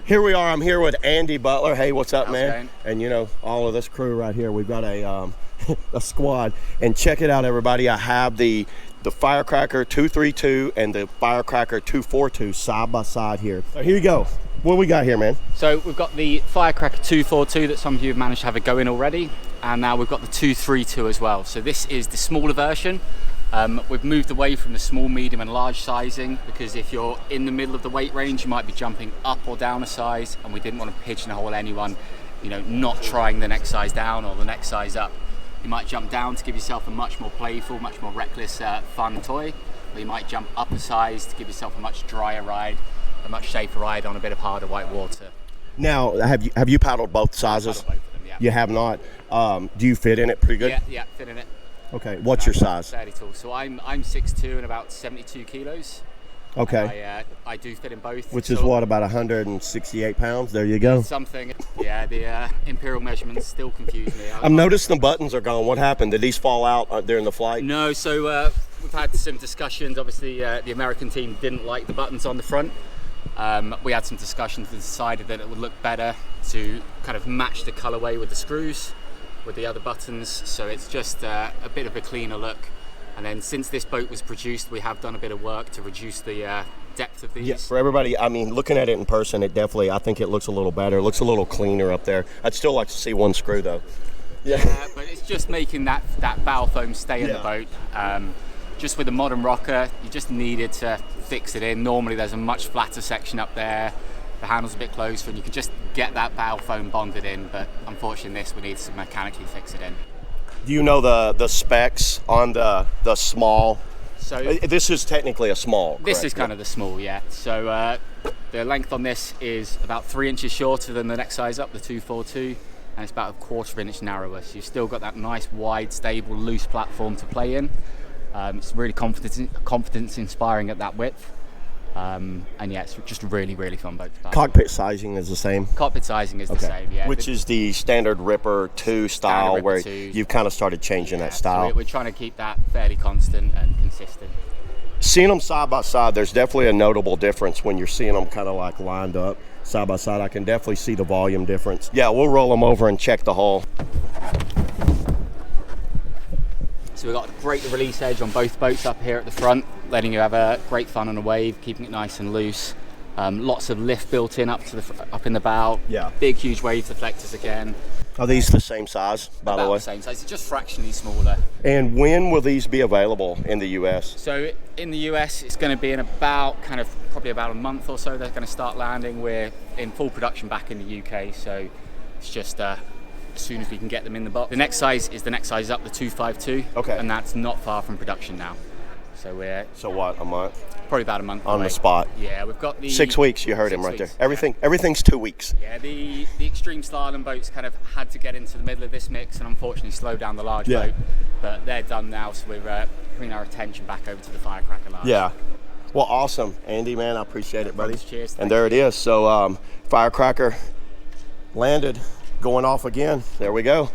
Here we are. I'm here with Andy Butler. Hey, what's up, man? Going? And you know, all of this crew right here. We've got a a squad. And check it out, everybody. I have the Firecracker 232 and the Firecracker 242 side by side here. So here you go. What we got here, man? So we've got the Firecracker 242 that some of you have managed to have a go in already, and now we've got the 232 as well. So this is the smaller version. We've moved away from the small, medium and large sizing because if you're in the middle of the weight range, you might be jumping up or down a size, and we didn't want to pigeonhole anyone, you know, not trying the next size down or the next size up. You might jump down to give yourself a much more playful, much more reckless, fun toy, or you might jump up a size to give yourself a much drier ride, a much safer ride on a bit of harder white water. Now, have you paddled both sizes? I've paddled both of them, yeah. You have not. Do you fit in it pretty good? Yeah, fit in it. Okay, what's your size? Fairly tall. So I'm 6'2" and about 72 kilos. Okay. I do fit in both. Which is what, about 168 pounds? There you go. Something. Yeah, the imperial measurements still confuse me. I'm noticing the buttons are gone. What happened? Did these fall out during the flight? No, so we've had some discussions. Obviously, the American team didn't like the buttons on the front. We had some discussions and decided that it would look better to kind of match the colorway with the screws, with the other buttons, so it's just a bit of a cleaner look. And then since this boat was produced, we have done a bit of work to reduce the depth of these. Yeah, for everybody, I mean, looking at it in person, it definitely, I think it looks a little better. It looks a little cleaner up there. I'd still like to see one screw though. Yeah, but it's just making that bow foam stay in the boat. Just with the modern rocker, you just needed to fix it in. Normally there's a much flatter section up there, the handle's a bit closer, and you can just get that bow foam bonded in, but unfortunately this we need to mechanically fix it in. Do you know the specs on the small? So this is technically a small, correct? This is kind of the small, yeah. So the length on this is about 3 inches shorter than the next size up, the 242, and it's about a 1/4 inch narrower. So you've still got that nice, wide, stable, loose platform to play in. It's really confidence inspiring at that width. And yeah, it's just a really, really fun boat to paddle. Cockpit sizing is the same? Cockpit sizing is the same, yeah. Which is the standard Ripper 2 style, Ripper where 2. you've kind of started changing that style. So we're trying to keep that fairly constant and consistent. Seeing them side by side, there's definitely a notable difference when you're seeing them kind of like lined up side by side. I can definitely see the volume difference. Yeah, we'll roll them over and check the hull. So we've got a great release edge on both boats up here at the front, letting you have a great fun on a wave, keeping it nice and loose. Lots of lift built in up in the bow. Yeah. Big, huge wave deflectors again. Are these the same size, by the way? About the same size, just fractionally smaller. And when will these be available in the US? So in the US, it's going to be in probably about a month or so. They're going to start landing. We're in full production back in the UK, so it's just as soon as we can get them in the box. The next size is the next size up, the 252. Okay. And that's not far from production now. So we're... So what, a month? Probably about a month on away. The spot. Yeah, we've got the 6 weeks. You heard him right there. Everything's 2 weeks. Yeah, the extreme slalom boats kind of had to get into the middle of this mix and unfortunately slow down the large boat. But they're done now, so we're bringing our attention back over to the Firecracker large. Yeah. Well, awesome, Andy, man. I appreciate it, buddy. Cheers. And there it is. So Firecracker landed, going off again. There we go.